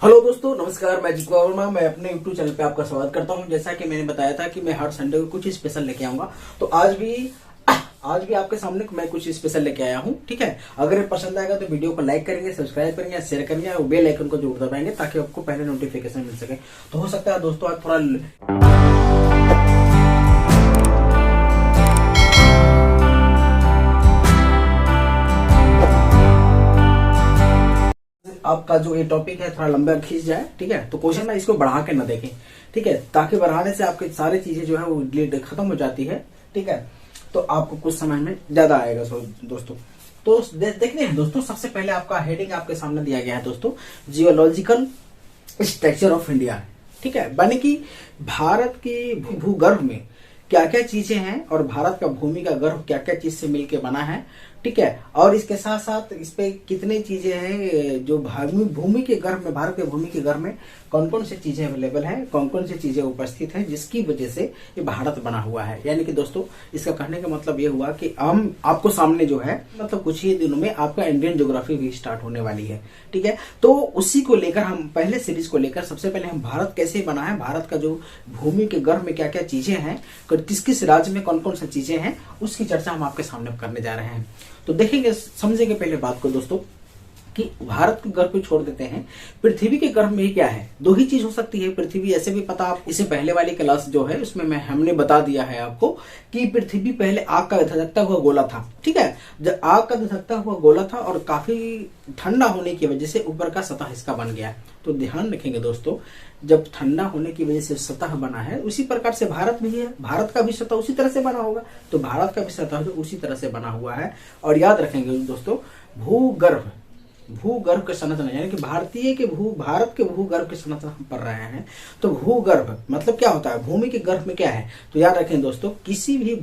Hello दोस्तों, नमस्कार। मैं जितू वर्मा, मैं अपने यूट्यूब चैनल पे आपका स्वागत करता हूं। जैसा कि मैंने बताया था कि मैं हर संडे को कुछ स्पेशल लेके आऊंगा, तो आज भी आपके सामने मैं कुछ स्पेशल लेके आया हूं। ठीक है, अगर ये पसंद आएगा तो वीडियो को लाइक करेंगे, सब्सक्राइब करेंगे, शेयर करेंगे और बेल आइकन को जरूर दबाएंगे ताकि आपको पहले नोटिफिकेशन मिल सके। तो हो सकता है दोस्तों आज थोड़ा आपका जो ये टॉपिक है थोड़ा लंबा खींच जाए। ठीक है, तो क्वेश्चन ना इसको बढ़ा के ना देखें। ठीक है, ताकि बढ़ाने से आपकी सारी चीजें जो है वो खत्म हो जाती है। ठीक है, तो आपको कुछ समझ में ज्यादा आएगा दोस्तों। तो देखते हैं दोस्तों, सबसे पहले आपका हेडिंग आपके सामने दिया गया है दोस्तों, जियोलॉजिकल स्ट्रक्चर ऑफ इंडिया। ठीक है, यानी कि भारत की भूगर्भ में क्या क्या चीजें हैं और भारत का भूमि का गर्भ क्या क्या चीज से मिलके बना है। ठीक है, और इसके साथ साथ इस पे कितने चीजें हैं जो भूमि के गर्भ में, भारत के भूमि के गर्भ में कौन कौन सी चीजें अवेलेबल हैं, कौन कौन सी चीजें उपस्थित हैं जिसकी वजह से ये भारत बना हुआ है। यानी कि दोस्तों इसका कहने का मतलब ये हुआ कि हम आपको सामने जो है मतलब कुछ ही दिनों में आपका इंडियन ज्योग्राफी भी स्टार्ट होने वाली है। ठीक है, तो उसी को लेकर हम पहले सीरीज को लेकर सबसे पहले हम भारत कैसे बना है, भारत का जो भूमि के गर्भ में क्या क्या चीजें हैं, किस किस राज्य में कौन कौन सी चीजें हैं, उसकी चर्चा हम आपके सामने करने जा रहे हैं। तो देखेंगे, समझेंगे पहले बात को दोस्तों कि भारत के गर्भ को छोड़ देते हैं, पृथ्वी के गर्भ में क्या है। दो ही चीज हो सकती है पृथ्वी, ऐसे भी पता आप इसे पहले वाली क्लास जो है उसमें हमने बता दिया है आपको कि पृथ्वी पहले आग का धधकता हुआ गोला था। ठीक है, जब आग का धधकता हुआ गोला था और काफी ठंडा होने की वजह से ऊपर का सतह इसका बन गया। तो ध्यान रखेंगे दोस्तों, जब ठंडा होने की वजह से सतह बना है उसी प्रकार से भारत भी है, भारत का भी सतह उसी तरह से बना होगा, तो भारत का भी सतह जो उसी तरह से बना हुआ है। और याद रखेंगे दोस्तों, भूगर्भ की संरचना, यानी कि भारत के भूगर्भ की संरचना हम पढ़ रहे हैं। तो भूगर्भ मतलब क्या होता है, भूमि के गर्भ में क्या है। तो याद रखें दोस्तों, किसी भी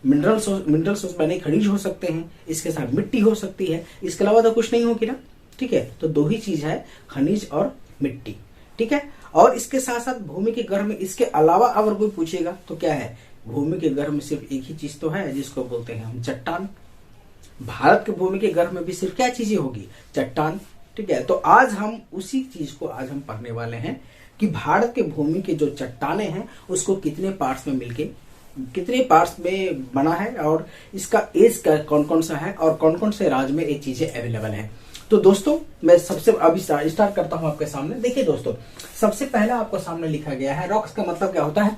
मिनरल्स बने खनिज हो सकते हैं, इसके साथ मिट्टी हो सकती है, इसके अलावा तो कुछ नहीं होगी ना। ठीक है, तो दो ही चीज है, खनिज और मिट्टी। ठीक है, और इसके साथ साथ भूमि के गर्भ में इसके अलावा अगर कोई पूछेगा तो क्या है, भूमि के गर्भ में सिर्फ एक ही चीज तो है जिसको बोलते हैं हम चट्टान। भारत के भूमि के गर्भ में भी सिर्फ क्या चीजें होगी, चट्टान। ठीक है, तो आज हम उसी चीज को आज हम पढ़ने वाले हैं कि भारत के भूमि के जो चट्टाने हैं उसको कितने पार्ट्स में मिलके कितने पार्ट्स में बना है और इसका एज कौन कौन सा है और कौन कौन से राज्य में ये चीजें अवेलेबल है। तो दोस्तों मैं सबसे अभी स्टार्ट करता हूं आपके सामने। देखिए दोस्तों, सबसे पहला आपको सामने लिखा गया है, रॉक्स का मतलब क्या होता है,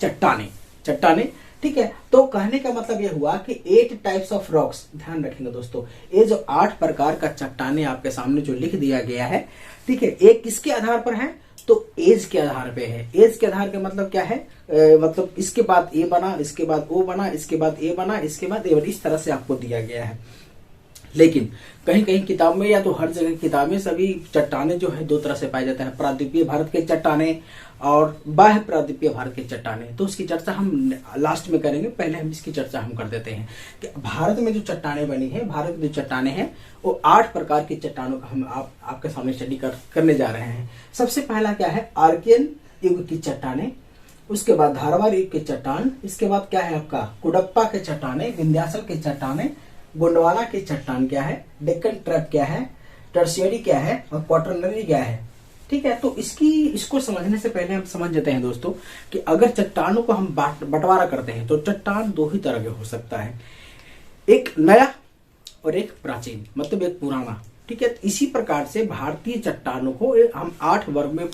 चट्टाने। ठीक है, तो कहने का मतलब यह हुआ कि 8 टाइप्स ऑफ रॉक्स। ध्यान रखेंगे दोस्तों, ये जो 8 प्रकार का चट्टाने आपके सामने जो लिख दिया गया है, ठीक है, एक किसके आधार पर है, तो एज के आधार पे है। एज के आधार का मतलब क्या है, मतलब इसके बाद ए बना, इसके बाद ओ बना, इसके बाद ए बना, इसके बाद ए बना, इस तरह से आपको दिया गया है। लेकिन कहीं कहीं किताब में या तो हर जगह किताबें सभी चट्टाने जो है दो तरह से पाए जाते हैं, प्रायद्वीपीय भारत के चट्टाने और बाह्य प्रायद्वीपीय भारत के चट्टाने। तो उसकी चर्चा हम लास्ट में करेंगे, पहले हम इसकी चर्चा हम कर देते हैं कि भारत में जो चट्टाने बनी है, भारत में जो चट्टाने हैं वो 8 प्रकार की चट्टानों का हम आपके सामने स्टडी करने जा रहे हैं। सबसे पहला क्या है, आर्कियन युग की चट्टाने, उसके बाद धारवाड़ युग के चट्टान, इसके बाद क्या है आपका कुडप्पा के चट्टाने, विंध्याचल के चट्टाने, गोंडवाना की चट्टान क्या है, डेक्कन ट्रैप क्या है, टर्शियरी क्या है और क्वाटरनरी क्या है। ठीक है, तो इसको समझने से पहले हम समझ जाते हैं दोस्तों कि अगर चट्टानों को हम बंटवारा करते हैं तो चट्टान दो ही तरह के हो सकता है, एक नया और एक प्राचीन, मतलब एक पुराना। ठीक है, इसी प्रकार से भारतीय चट्टानों को हम 8 वर्ग में,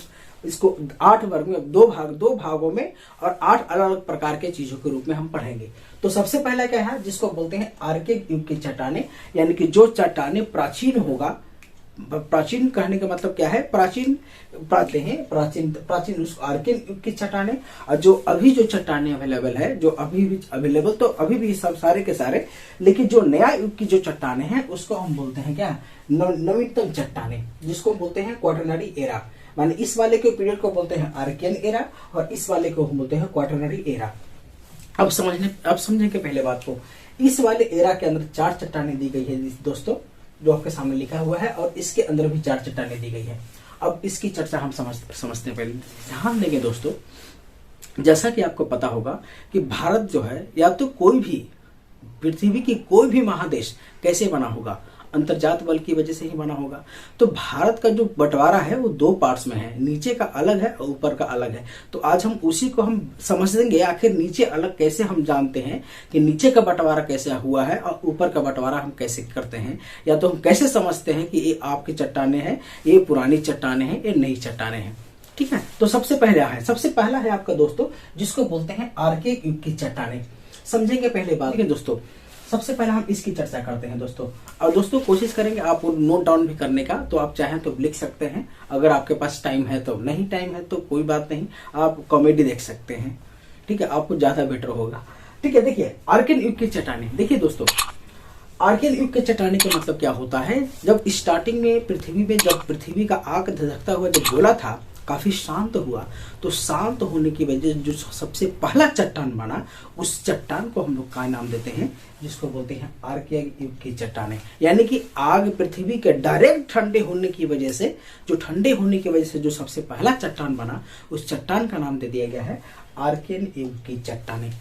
इसको 8 वर्ग में दो भागों में और 8 अलग अलग प्रकार के चीजों के रूप में हम पढ़ेंगे। तो सबसे पहला क्या है, जिसको बोलते हैं आर्किक युग की चट्टाने, यानी कि जो चट्टाने प्राचीन होगा। प्राचीन कहने का मतलब क्या है, प्राचीन उसको आर्कियन युग की चट्टाने। और जो अभी जो चट्टाने अवेलेबल है, जो अभी भी अवेलेबल, तो अभी भी सब सारे के सारे, लेकिन जो नया युग की जो चट्टाने हैं उसको हम बोलते हैं क्या, नवीनतम चट्टाने, जिसको बोलते हैं क्वाटरनरी एरा। माने इस वाले के पीरियड को बोलते हैं आर्कियन एरा और इस वाले को हम बोलते हैं क्वाटरनरी एरा। अब समझेंगे पहले बात को, इस वाले एरा के अंदर 4 चट्टाने दी गई है दोस्तों, जो आपके सामने लिखा हुआ है, और इसके अंदर भी 4 चट्टाने दी गई है। अब इसकी चर्चा हम समझते हैं। पहले ध्यान देंगे दोस्तों, जैसा कि आपको पता होगा कि भारत जो है, या तो कोई भी पृथ्वी की कोई भी महादेश कैसे बना होगा, अंतर्जात बल की वजह से ही बना होगा। तो भारत का जो बंटवारा है वो 2 पार्ट्स में है, नीचे का अलग है और ऊपर का अलग है। तो आज हम उसी को हम समझेंगे, आखिर नीचे अलग कैसे हम जानते हैं कि नीचे का बंटवारा कैसे हुआ है और ऊपर का बंटवारा हम कैसे करते हैं, या तो हम कैसे समझते हैं कि ये आपकी चट्टाने हैं, ये पुरानी चट्टाने हैं, ये नई चट्टाने हैं। ठीक है, तो सबसे पहला है आपका दोस्तों जिसको बोलते हैं आर्किक युग की चट्टाने। समझेंगे पहले बात। लेकिन दोस्तों सबसे पहले हम इसकी चर्चा करते हैं दोस्तों, और दोस्तों कोशिश करेंगे आप नोट डाउन भी करने का, तो आप चाहें तो लिख सकते हैं, अगर आपके पास टाइम है तो, नहीं टाइम है तो कोई बात नहीं, आप कॉमेडी देख सकते हैं। ठीक है, आपको ज्यादा बेटर होगा। ठीक है, देखिए आर्कियन युग की चट्टाने। देखिए दोस्तों, आर्कियन युग के चट्टाने का मतलब क्या होता है, जब स्टार्टिंग में पृथ्वी में जब पृथ्वी का आग धधकता हुआ जब गोला था, काफी शांत हुआ, तो शांत होने की वजह जो सबसे पहला चट्टान बना, उस चट्टान को हम लोग का नाम देते हैं जिसको बोलते हैं आर्कियन युग की चट्टाने। यानी कि आग पृथ्वी के डायरेक्ट ठंडे होने की वजह से, जो सबसे पहला चट्टान बना, उस चट्टान का नाम दे दिया गया है आर्कियन युग की चट्टाने।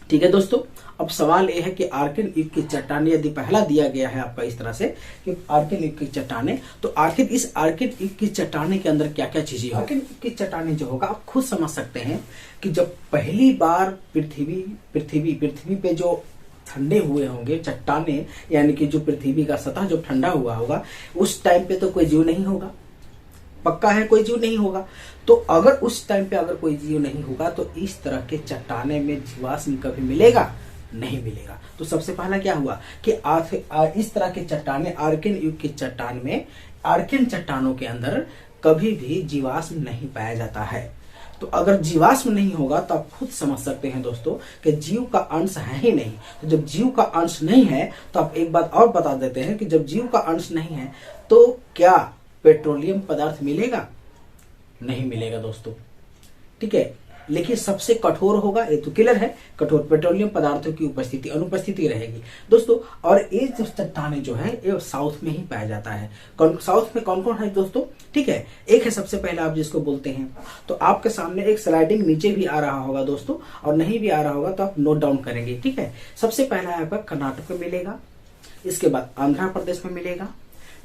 ठीक है दोस्तों, अब सवाल यह है कि आर्कियन युग की चट्टाने यदि पहला दिया गया है आपका इस तरह से कि आर्कियन युग की चट्टाने, तो आखिर इस आर्कियन युग की चट्टाने के अंदर क्या क्या चीजें, आर्कियन युग की चट्टाने जो होगा आप खुद समझ सकते हैं कि जब पहली बार पृथ्वी पे जो ठंडे हुए होंगे चट्टाने, यानी कि जो पृथ्वी का सतह जो ठंडा हुआ होगा, उस टाइम पे तो कोई जीव नहीं होगा, पक्का है कोई जीव नहीं होगा। तो अगर उस टाइम पे अगर कोई जीव नहीं होगा तो इस तरह के चट्टाने में जीवाश्म कभी मिलेगा नहीं मिलेगा। तो सबसे पहला क्या हुआ कि इस तरह के चट्टाने, आर्कियन युग की चट्टान में, आर्कियन चट्टानों के अंदर कभी भी जीवाश्म नहीं पाया जाता है। तो अगर जीवाश्म नहीं होगा तो आप खुद समझ सकते हैं दोस्तों कि जीव का अंश है ही नहीं। तो जब जीव का अंश नहीं है तो आप एक बात और बता देते हैं कि जब जीव का अंश नहीं है तो क्या पेट्रोलियम पदार्थ मिलेगा? नहीं मिलेगा दोस्तों। ठीक है, लेकिन सबसे कठोर होगा, ये तो क्लियर है, कठोर पेट्रोलियम पदार्थों की अनुपस्थिति रहेगी दोस्तों। और ये जो चट्टाने जो है ये साउथ में ही पाया जाता है। साउथ में कौन कौन है दोस्तों? ठीक है, एक है सबसे पहले आप जिसको बोलते हैं, तो आपके सामने एक स्लाइडिंग नीचे भी आ रहा होगा दोस्तों, और नहीं भी आ रहा होगा तो आप नोट डाउन करेंगे। ठीक है, सबसे पहला आपका कर्नाटक में मिलेगा, इसके बाद आंध्र प्रदेश में मिलेगा,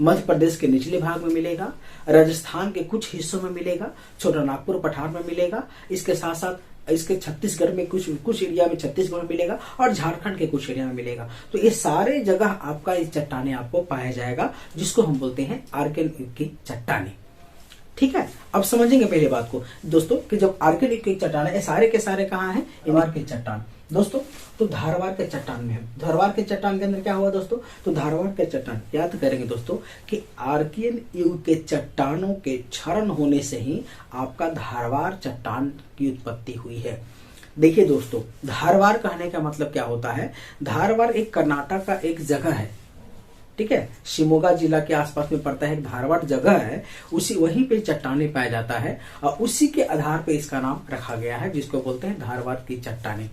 मध्य प्रदेश के निचले भाग में मिलेगा, राजस्थान के कुछ हिस्सों में मिलेगा, छोटा नागपुर पठार में मिलेगा, इसके साथ साथ इसके छत्तीसगढ़ में कुछ एरिया में छत्तीसगढ़ में मिलेगा, और झारखंड के कुछ एरिया में मिलेगा। तो ये सारे जगह आपका इस चट्टाने आपको पाया जाएगा जिसको हम बोलते हैं आर्कियन युग की चट्टाने। ठीक है, अब समझेंगे पहले बात को दोस्तों कि जब आर्कियन युग की चट्टाने सारे के सारे कहाँ हैं, इमार के चट्टान दोस्तों, तो धारवाड़ के चट्टान में है। धारवाड़ के चट्टान के अंदर क्या हुआ दोस्तों, तो धारवाड़ के चट्टान याद करेंगे दोस्तों कि आर्कियन युग के चट्टानों के क्षरण होने से ही आपका धारवाड़ चट्टान की उत्पत्ति हुई है। देखिए दोस्तों, धारवाड़ कहने का मतलब क्या होता है, धारवाड़ एक कर्नाटक का एक जगह है। ठीक है, शिमोगा जिला के आसपास में पड़ता है, धारवाड़ जगह है, उसी वहीं पे चट्टाने पाया जाता है, और उसी के आधार पे इसका नाम रखा गया है जिसको बोलते हैं धारवाड़ की चट्टाने।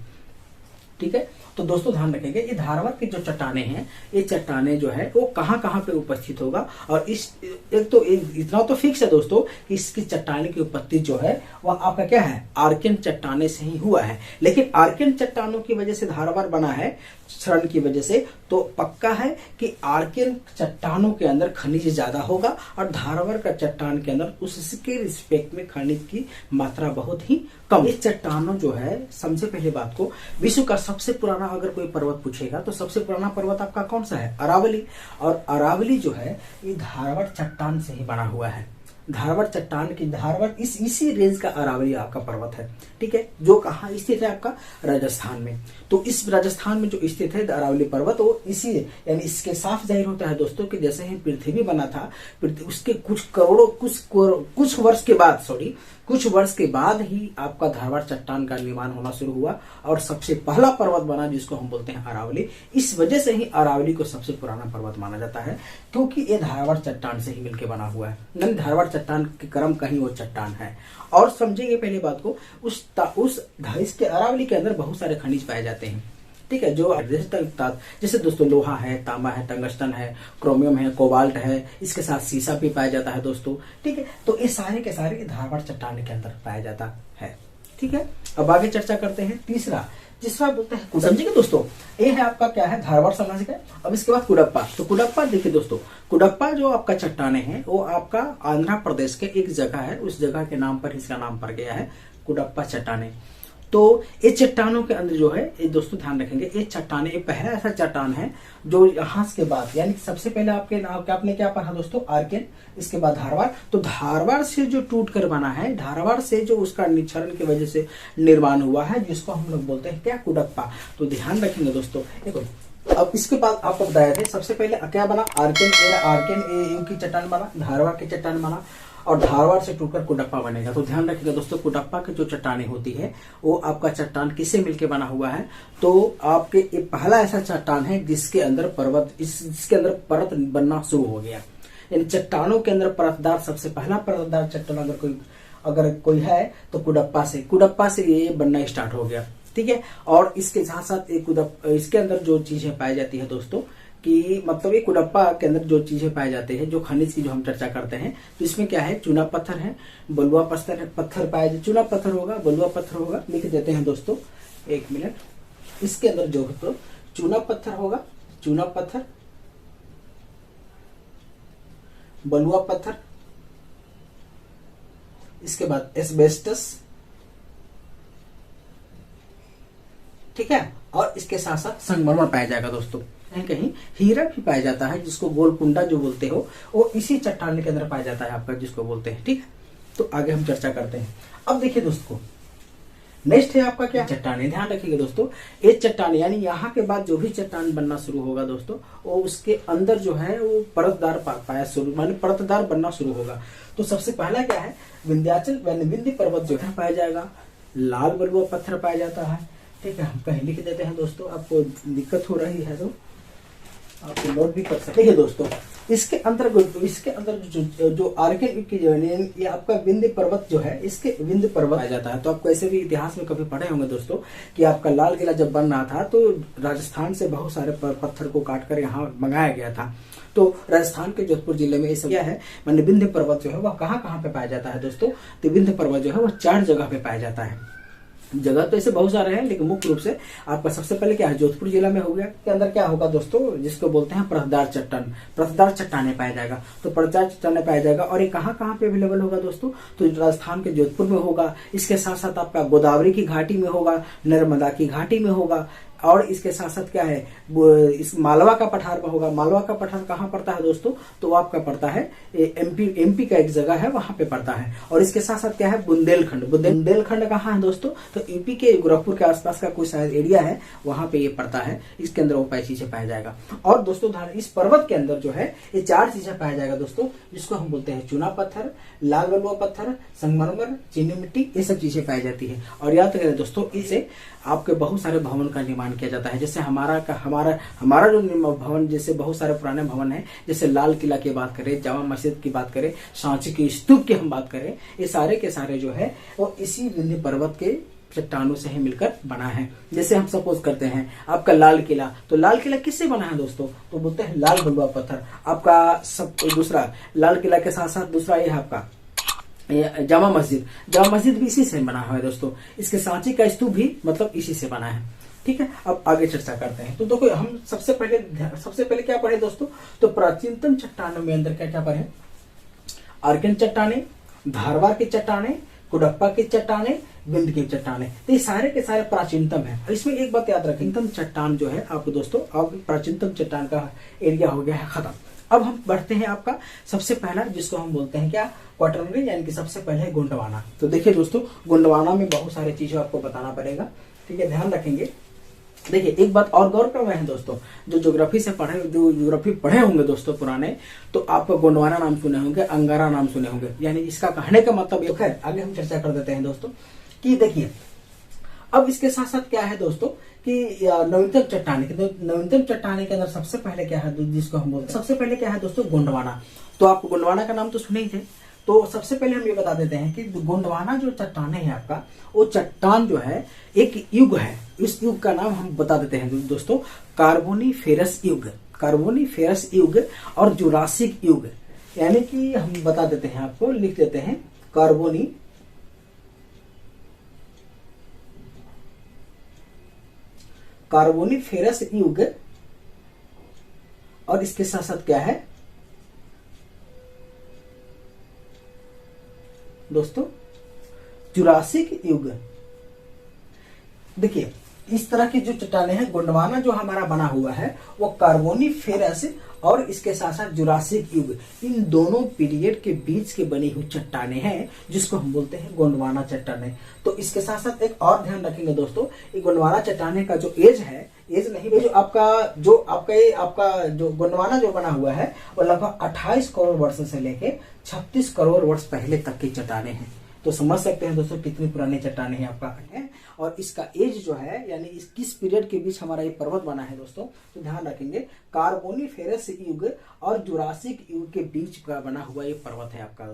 ठीक है, तो दोस्तों ध्यान रखेंगे, ये धारवाड़ की जो चट्टाने हैं, ये चट्टाने जो है वो कहाँ कहाँ पे उपस्थित होगा। और इतना तो फिक्स है दोस्तों कि इसकी चट्टाने की उत्पत्ति जो है वह आपका क्या है, आर्कियन चट्टाने से ही हुआ है। लेकिन आर्कियन चट्टानों की वजह से धारवाड़ बना है, क्षरण की वजह से, तो पक्का है कि आर्कियन चट्टानों के अंदर खनिज ज्यादा होगा, और धारवाड़ का चट्टान के अंदर उसके रिस्पेक्ट में खनिज की मात्रा बहुत ही कम। इस चट्टानों जो है, सबसे पहले बात को, विश्व का सबसे पुराना अगर कोई पर्वत पूछेगा तो सबसे पुराना पर्वत आपका कौन सा है, अरावली। और अरावली जो है ये धारवाड़ चट्टान से ही बना हुआ है। धारवाड़ चट्टान की, धारवाड़ इसी रेंज का अरावली आपका पर्वत है। ठीक है, जो कहाँ स्थित है आपका, राजस्थान में। तो इस राजस्थान में जो स्थित है अरावली पर्वत, वो इसी, यानी इसके साफ जाहिर होता है दोस्तों कि जैसे ही पृथ्वी बना था, उसके कुछ वर्ष के बाद ही आपका धारवाड़ चट्टान का निर्माण होना शुरू हुआ, और सबसे पहला पर्वत बना जिसको हम बोलते हैं अरावली। इस वजह से ही अरावली को सबसे पुराना पर्वत माना जाता है, क्योंकि ये धारवाड़ चट्टान से ही मिलकर बना हुआ है। यानी धारवाड़ चट्टान के क्रम कहीं वो चट्टान है। और समझेंगे पहले बात को, इसके अरावली के अंदर बहुत सारे खनिज पाए जाते हैं। ठीक है, जो जैसे दोस्तों लोहा है, तांबा है, टंगस्टन है, क्रोमियम है, कोबाल्ट है, इसके साथ सीसा भी पाया जाता है दोस्तों। ठीक है, तो ये सारे के सारे धारवाड़ चट्टान के अंदर पाया जाता है। ठीक है, अब आगे चर्चा करते हैं। जिसको आप बोलते हैं, समझिए दोस्तों, ये है आपका क्या है, धारवाड़ साम्राज्य का। अब इसके बाद कुडप्पा। तो कुडप्पा देखिए दोस्तों, कुडप्पा जो आपका चट्टाने हैं वो आपका आंध्र प्रदेश के एक जगह है, उस जगह के नाम पर इसका नाम पड़ गया है कुडप्पा चट्टाने। तो ये चट्टानों के अंदर जो है, ये दोस्तों ध्यान रखेंगे, ये चट्टाने, ये पहला ऐसा चट्टान है जो यहाँ के बाद, यानी सबसे पहले आपने क्या पढ़ा दोस्तों, आर्केन, इसके बाद धारवाड़। तो धारवाड़ से जो टूट कर बना है, धारवाड़ से जो उसका निच्छरण की वजह से निर्माण हुआ है, जिसको हम लोग बोलते हैं क्या, कुडप्पा। तो ध्यान रखेंगे दोस्तों। देखो अब इसके बाद आपको बताया थे, सबसे पहले क्या बना, आर्केन की चट्टान बना, धारवाड़ की चट्टान बना, और धारवाड़ से टूटकर कुडप्पा बनेगा। तो ध्यान रखिएगा दोस्तों, कुडप्पा की जो चट्टाने होती है वो आपका चट्टान किससे मिलकर बना हुआ है, तो आपके ये पहला ऐसा चट्टान है जिसके अंदर जिसके अंदर परत बनना शुरू हो गया। यानी चट्टानों के अंदर परतदार, सबसे पहला परतदार चट्टान अगर कोई है तो कुडप्पा से ये बनना स्टार्ट हो गया। ठीक है। और इसके साथ साथ इसके अंदर जो चीजें पाई जाती है दोस्तों, कि मतलब ये कुडप्पा के अंदर जो चीजें पाए जाते हैं, जो खनिज की जो हम चर्चा करते हैं, तो इसमें क्या है, चूना पत्थर है, बलुआ पत्थर पाया जाए, चूना पत्थर होगा, बलुआ पत्थर होगा, लिख देते हैं दोस्तों, एक मिनट। इसके अंदर जो तो चूना पत्थर होगा, चूना पत्थर, बलुआ पत्थर, इसके बाद एस्बेस्टस, ठीक है, और इसके साथ साथ संगमरमर पाया जाएगा दोस्तों। कहीं कहीं हीरा भी पाया जाता है, जिसको गोलकुंडा जो बोलते हो, वो इसी चट्टान के अंदर पाया जाता है आपका, जिसको बोलते हैं। ठीक है, तो आगे हम चर्चा करते हैं। अब देखिए दोस्तों, नेक्स्ट है आपका क्या, चट्टान। ध्यान रखिएगा दोस्तों, ये चट्टान यानी यहाँ के बाद जो भी चट्टान बनना शुरू होगा दोस्तों, वो उसके अंदर जो है वो परतदार पाया शुरू, माने परतदार बनना शुरू होगा। तो सबसे पहला क्या है, विंध्य पर्वत जो है पाया जाएगा, लाल बलुआ पत्थर पाया जाता है। ठीक है, हम कहीं लिख देते हैं दोस्तों, आपको दिक्कत हो रही है तो आप नोट भी कर सकते हैं दोस्तों। इसके अंदर जो आर्केन की जो ये आपका विंध्य पर्वत जो है, इसके विंध्य पर्वत आ जाता है। तो आपको ऐसे भी इतिहास में कभी पढ़े होंगे दोस्तों, कि आपका लाल किला जब बन रहा था तो राजस्थान से बहुत सारे पत्थर को काटकर यहाँ मंगाया गया था। तो राजस्थान के जोधपुर जिले में ये सब क्या है, माने विंध्य पर्वत जो है वह कहाँ पे पाया जाता है दोस्तों, तो विंध्य पर्वत जो है वह 4 जगह पे पाया जाता है। जगह तो ऐसे बहुत सारे हैं, लेकिन मुख्य रूप से आपका सबसे पहले क्या है, जोधपुर जिला में हो गया। के अंदर क्या होगा दोस्तों, जिसको बोलते हैं परतदार चट्टाने पाया जाएगा। तो परतदार चट्टाने पाया जाएगा, और ये कहाँ पे अवेलेबल होगा दोस्तों, तो राजस्थान के जोधपुर में होगा। इसके साथ साथ आपका गोदावरी की घाटी में होगा, नर्मदा की घाटी में होगा, और इसके साथ साथ क्या है, इस मालवा का पठार में होगा। मालवा का पठार कहाँ पड़ता है दोस्तों, तो वो आपका पड़ता है एमपी का एक जगह है, वहां पे पड़ता है। और इसके साथ साथ क्या है, बुंदेलखंड कहाँ है दोस्तों, तो यूपी के गोरखपुर के आसपास का कोई शायद एरिया है, वहां पे ये पड़ता है। इसके अंदर वो चीजें पाया जाएगा। और दोस्तों इस पर्वत के अंदर जो है ये 4 चीजें पाया जाएगा दोस्तों, जिसको हम बोलते हैं चूना पत्थर, लाल बलुआ पत्थर, संगमरमर, चीनी मिट्टी, ये सब चीजें पाई जाती है। और याद करें दोस्तों, इसे आपके बहुत सारे भवन का निर्माण किया जाता है। जैसे हमारा जो भवन, जैसे बहुत सारे पुराने भवन है, जैसे लाल किला की बात करें, जामा मस्जिद की बात करें, सांची की स्तूप की हम बात करें, ये सारे के सारे जो है वो इसी विंध्य पर्वत के चट्टानों से ही मिलकर बना है। जैसे हम सपोज करते हैं आपका लाल किला, तो लाल किला किससे बना है दोस्तों, तो बोलते हैं लाल बलुआ पत्थर। आपका सब दूसरा लाल किला के साथ साथ दूसरा ये है आपका जामा मस्जिद भी इसी से बना हुआ है दोस्तों। इसके सांची का स्तूप भी मतलब इसी से बना है। ठीक है, अब आगे चर्चा करते हैं। तो देखो हम सबसे पहले क्या पढ़े दोस्तों, तो प्राचीनतम चट्टानों में अंदर क्या पढ़े, आर्केन चट्टाने, धारवाड़ की चट्टाने, कुडप्पा की चट्टाने, विंध्य की चट्टाने, तो ये सारे के सारे प्राचीनतम है। इसमें एक बात याद रखें, चट्टान जो है आपको दोस्तों, अब प्राचीनतम चट्टान का एरिया हो गया है खत्म। अब हम बढ़ते हैं आपका सबसे पहला, जिसको हम बोलते हैं क्या, क्वाटरनरी, यानी कि सबसे पहले गोंडवाना। तो देखिए दोस्तों, गोंडवाना में बहुत सारी चीजें आपको बताना पड़ेगा। ठीक है, ध्यान रखेंगे। देखिए एक बात और गौर कर रहे हैं दोस्तों, जो ज्योग्राफी पढ़े होंगे दोस्तों पुराने, तो आप गोंडवाना नाम सुने होंगे, अंगारा नाम सुने होंगे। यानी इसका कहने का मतलब ये है, आगे हम चर्चा कर देते हैं दोस्तों, कि देखिए अब इसके साथ साथ क्या है दोस्तों, कि नवीनतम चट्टाने के अंदर सबसे पहले क्या है, जिसको हम बोलते हैं सबसे पहले क्या है दोस्तों, गोंडवाना। तो आप गोंडवाना का नाम तो सुने ही थे। तो सबसे पहले हम ये बता देते हैं कि गोंडवाना जो चट्टाने है आपका, वो चट्टान जो है एक युग है। इस युग का नाम हम बता देते हैं दोस्तों, कार्बोनिफेरस युग और जुरासिक युग। यानी कि हम बता देते हैं, आपको लिख देते हैं, कार्बोनिफेरस युग, और इसके साथ साथ क्या है दोस्तों, जुरासिक युग। देखिए इस तरह की जो चट्टाने हैं, गोंडवाना जो हमारा बना हुआ है वो कार्बोनिफेरस और इसके साथ साथ जुरासिक युग, इन दोनों पीरियड के बीच के बनी हुई चट्टाने हैं, जिसको हम बोलते हैं गोंडवाना चट्टाने। तो इसके साथ साथ एक और ध्यान रखेंगे दोस्तों, ये गोंडवाना चट्टाने का जो एज है, एज नहीं, जो आपका जो गोंडवाना जो बना हुआ है वो लगभग 28 करोड़ वर्ष से लेके 36 करोड़ वर्ष पहले तक की चट्टाने हैं। तो समझ सकते हैं दोस्तों कितनी पुरानी चट्टाने हैं आपका है। और इसका एज जो है, यानी इस किस पीरियड के बीच हमारा ये पर्वत बना है दोस्तों, तो ध्यान रखेंगे कार्बोनिफेरस युग और जुरासिक युग के बीच का बना हुआ ये पर्वत है आपका।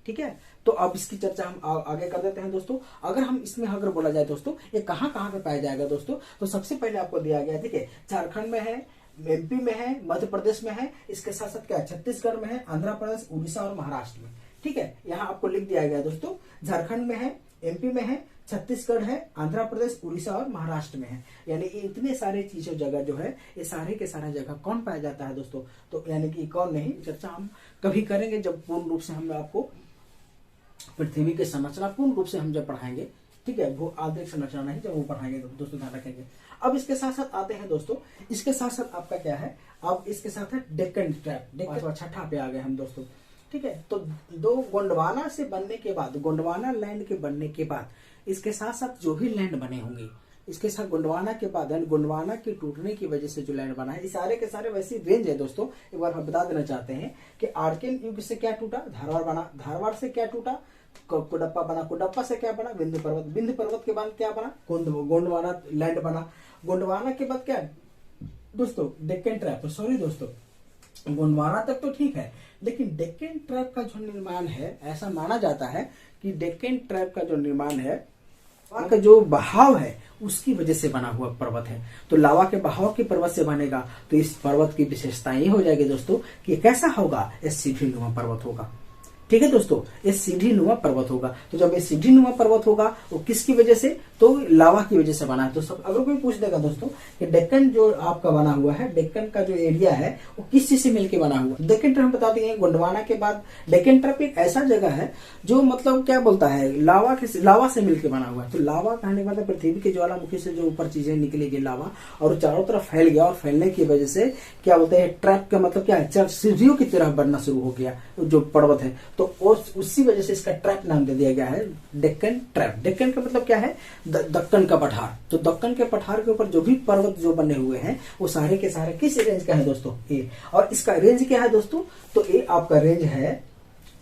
ठीक है, तो अब इसकी चर्चा हम आगे कर देते हैं दोस्तों। अगर हम इसमें अगर बोला जाए दोस्तों, ये कहाँ कहाँ पे पाया जाएगा दोस्तों, तो सबसे पहले आपको दिया गया है, देखिए झारखंड में है, एमपी में है, मध्य प्रदेश में है, इसके साथ साथ क्या है छत्तीसगढ़ में है, आंध्र प्रदेश, उड़ीसा और महाराष्ट्र में। ठीक है, यहाँ आपको लिख दिया गया दोस्तों, झारखंड में है, एमपी में है, छत्तीसगढ़ है, आंध्र प्रदेश, उड़ीसा और महाराष्ट्र में है। यानी इतने सारे चीजों जगह जो है, ये सारे के सारे जगह कौन पाया जाता है दोस्तों, तो यानी कि कौन नहीं, चर्चा हम कभी करेंगे जब पूर्ण रूप से हम आपको पृथ्वी की संरचना पूर्ण रूप से हम जब पढ़ाएंगे। ठीक है, वो आंतरिक संरचना नहीं, जब वो पढ़ाएंगे तो दोस्तों ध्यान रखेंगे। अब इसके साथ साथ आते हैं दोस्तों, इसके साथ साथ आपका क्या है, अब इसके साथ है डेक्कन ट्रैप, छठा पे आ गए हम दोस्तों। ठीक है, तो दो गोंडवाना से बनने के बाद, गोंडवाना लैंड के बनने के बाद इसके साथ साथ जो भी लैंड बने होंगे, इसके साथ गोंडवाना के बाद गोंडवाना के टूटने की वजह से जो लैंड बना है, इस सारे के सारे वैसी रेंज है दोस्तों। एक बार हम बता देना चाहते हैं कि आर्किन युग से क्या टूटा, धारवाड़ बना, धारवाड़ से क्या टूटा, कुडप्पा बना, कुडप्पा से क्या बना, विंध्य पर्वत, विंध्य पर्वत के बाद क्या बना, गोंडवाना लैंड बना। गोंडवाना के बाद क्या दोस्तों, डेक्कन ट्रैप। सॉरी दोस्तों, गोंडवाना तक तो ठीक है, लेकिन डेक्कन ट्रैप का जो निर्माण है, ऐसा माना जाता है कि डेक्कन ट्रैप का जो निर्माण है, लावा का जो बहाव है उसकी वजह से बना हुआ पर्वत है। तो लावा के बहाव के पर्वत से बनेगा, तो इस पर्वत की विशेषता ये हो जाएगी दोस्तों कि कैसा होगा, ये सीढ़ी नुमा पर्वत होगा। ठीक है दोस्तों, ये सीढ़ी नुमा पर्वत होगा। तो जब ये सीढ़ी नुमा पर्वत होगा वो किसकी वजह से, तो लावा की वजह से बना है। तो सब अगर कोई पूछ देगा दोस्तों कि डेक्कन जो आपका बना हुआ है, डेक्कन का जो एरिया है वो किस चीज से मिलकर बना हुआ, डेक्कन ट्रैप बता दिए हैं। गोंडवाना के बाद डेक्कन ट्रैप एक ऐसा जगह है जो मतलब क्या बोलता है, लावा से मिलकर बना हुआ है। तो लावा कहने का मतलब पृथ्वी के ज्वालामुखी से जो ऊपर चीजें निकलेगी लावा, और चारों तरफ फैल गया, और फैलने की वजह से क्या बोलते हैं, ट्रैप का मतलब क्या है, सीढ़ियों की तरह बनना शुरू हो गया जो पर्वत है। तो उसी वजह से इसका ट्रैप नाम दे दिया गया है डेक्कन ट्रैप। डेक्कन का मतलब क्या है, दक्कन का पठार। तो दक्कन के पठार के ऊपर जो भी पर्वत जो बने हुए हैं वो सारे के सारे किस रेंज का है दोस्तों, ए। और इसका रेंज क्या है दोस्तों, तो ए आपका रेंज है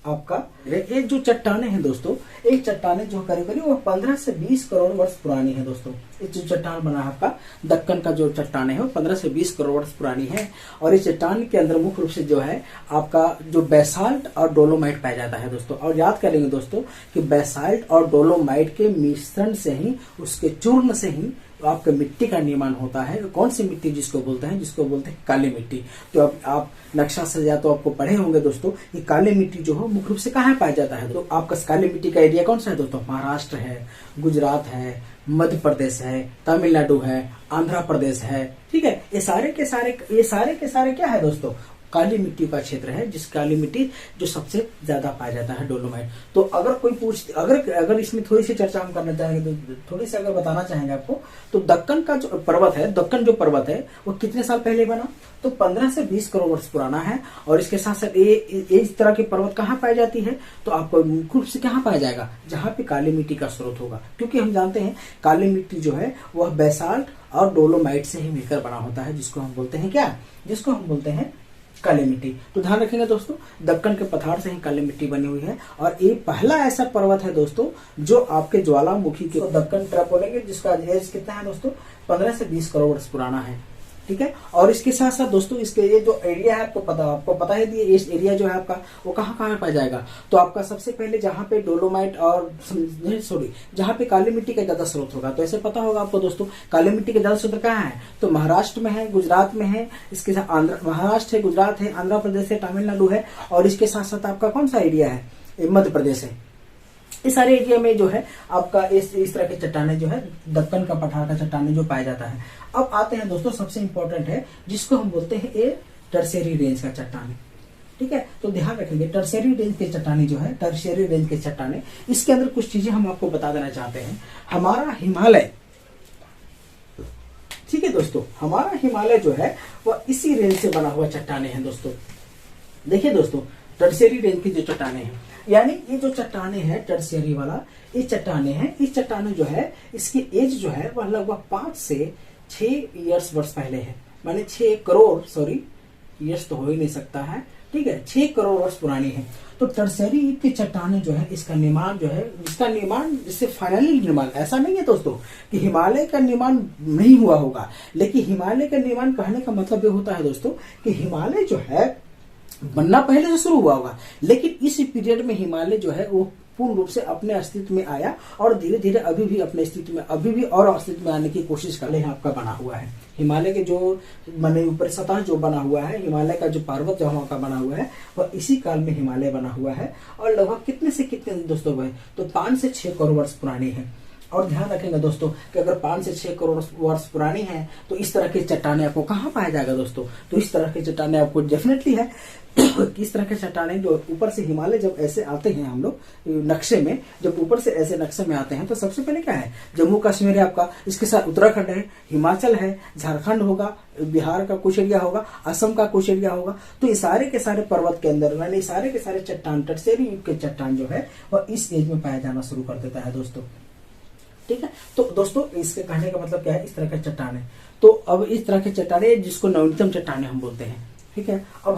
आपका, ये जो चट्टाने हैं दोस्तों, एक चट्टाने जो करीब करीब वो 15 से 20 करोड़ वर्ष पुरानी है दोस्तों। ये जो चट्टान बना है आपका दक्कन का जो चट्टान है वो 15 से 20 करोड़ वर्ष पुरानी है। और इस चट्टान के अंदर मुख्य रूप से जो है आपका जो बेसाल्ट और डोलोमाइट पाया जाता है दोस्तों। और याद करेंगे दोस्तों कि बेसाल्ट और डोलोमाइट के मिश्रण से ही, उसके चूर्ण से ही आपके मिट्टी का निर्माण होता है। कौन सी मिट्टी जिसको बोलते हैं, जिसको बोलते हैं काली मिट्टी। तो अब आप नक्शा से या तो आपको पढ़े होंगे दोस्तों, ये काली मिट्टी जो है मुख्य रूप से कहाँ पाया जाता है। तो आपका काली मिट्टी का एरिया कौन सा है दोस्तों, महाराष्ट्र है, गुजरात है, मध्य प्रदेश है, तमिलनाडु है, आंध्र प्रदेश है। ठीक है, ये सारे के सारे क्या है दोस्तों, काली मिट्टी का क्षेत्र है, जिस काली मिट्टी जो सबसे ज्यादा पाया जाता है डोलोमाइट। तो अगर कोई अगर इसमें थोड़ी सी चर्चा हम करना चाहेंगे, तो थोड़ी सी अगर बताना चाहेंगे आपको, तो दक्कन का जो पर्वत है, दक्कन जो पर्वत है वो कितने साल पहले बना, तो 15 से 20 करोड़ वर्ष पुराना है। और इसके साथ साथ ये इस तरह की पर्वत कहाँ पाई जाती है, तो आपको मुख्य रूप से कहाँ पाया जाएगा, जहाँ पे काली मिट्टी का स्रोत होगा। क्योंकि हम जानते हैं काली मिट्टी जो है वह बेसाल्ट और डोलोमाइट से ही मिलकर बना होता है, जिसको हम बोलते हैं क्या, जिसको हम बोलते हैं काली मिट्टी। तो ध्यान रखेंगे दोस्तों, दक्कन के पठार से ही काली मिट्टी बनी हुई है। और ये पहला ऐसा पर्वत है दोस्तों जो आपके ज्वालामुखी के दक्कन ट्रैप बोलेंगे, जिसका एज कितना है दोस्तों, 15 से 20 करोड़ वर्ष पुराना है। ठीक है, और इसके साथ साथ दोस्तों इसके ये जो एरिया है आपको पता है इस एरिया जो है आपका वो कहाँ पाया जाएगा, तो आपका सबसे पहले जहाँ पे डोलोमाइट और जहाँ पे काली मिट्टी का ज्यादा स्रोत होगा। तो ऐसे पता होगा आपको दोस्तों काली मिट्टी का ज्यादा स्रोत कहाँ है, तो महाराष्ट्र में है, गुजरात में है, इसके साथ महाराष्ट्र है, गुजरात है, आंध्र प्रदेश है, तमिलनाडु है, और इसके साथ साथ आपका कौन सा एरिया है, मध्य प्रदेश है। इस सारे एरिया में जो है आपका इस तरह के चट्टाने जो है दक्कन का पठार का चट्टाने जो पाया जाता है। अब आते हैं दोस्तों सबसे इंपॉर्टेंट है जिसको हम बोलते हैं ये टर्शियरी रेंज का चट्टाने। ठीक है, तो ध्यान रखेंगे टर्शियरी रेंज के चट्टाने जो है, टर्शियरी रेंज के चट्टाने, इसके अंदर कुछ चीजें हम आपको बता देना चाहते हैं। हमारा हिमालय, ठीक है दोस्तों, हमारा हिमालय जो है वह इसी रेंज से बना हुआ चट्टाने हैं दोस्तों। देखिए दोस्तों, टर्शियरी रेंज की जो चट्टाने हैं, यानी ये जो चट्टाने हैं टर्शियरी वाला, ये चट्टाने हैं, इस चट्टाने जो है इसकी एज जो है वह लगभग 5 से 6 वर्ष पहले है, माने 6 करोड़, सॉरी ईयर्स तो हो ही नहीं सकता है, ठीक है, 6 करोड़ वर्ष पुरानी है। तो टर्शियरी की चट्टाने जो है इसका निर्माण जो है, इसका निर्माण इससे फाइनली निर्माण ऐसा नहीं है दोस्तों कि हिमालय का निर्माण नहीं हुआ होगा, लेकिन हिमालय का निर्माण कहने का मतलब ये होता है दोस्तों कि हिमालय जो है बनना पहले से शुरू हुआ होगा, लेकिन इस पीरियड में हिमालय जो है वो पूर्ण रूप से अपने अस्तित्व में आया और धीरे धीरे अभी भी अपने अस्तित्व में, अभी भी और अस्तित्व में आने की कोशिश कर रहे हैं। आपका बना हुआ है हिमालय के जो माने ऊपर सतह जो बना हुआ है, हिमालय का जो पर्वत जो वहां का बना हुआ है वह इसी काल में हिमालय बना हुआ है। और लगभग कितने से कितने दोस्तों हुए, तो 5 से 6 करोड़ वर्ष पुरानी है। और ध्यान रखेंगे दोस्तों कि अगर 5 से 6 करोड़ वर्ष पुरानी है तो इस तरह के चट्टाने आपको कहाँ पाया जाएगा दोस्तों, तो इस तरह के चट्टाने आपको डेफिनेटली है किस तरह के चट्टाने जो ऊपर से हिमालय जब ऐसे आते हैं, हम लोग नक्शे में जब ऊपर से ऐसे नक्शे में आते हैं तो सबसे पहले क्या है, जम्मू कश्मीर है आपका, इसके साथ उत्तराखंड है, हिमाचल है, झारखंड होगा, बिहार का कुछ एरिया होगा, असम का कुछ एरिया होगा। तो ये सारे के सारे पर्वत के अंदर यानी सारे के सारे चट्टान, टर्शियरी युग के चट्टान जो है वह इस एज में पाया जाना शुरू कर देता है दोस्तों। ठीक है, तो दोस्तों इसके कहने का मतलब क्या है, इस तरह के चट्टाने। तो अब इस तरह के चट्टाने जिसको नवीनतम चट्टाने हम बोलते हैं। ठीक है, अब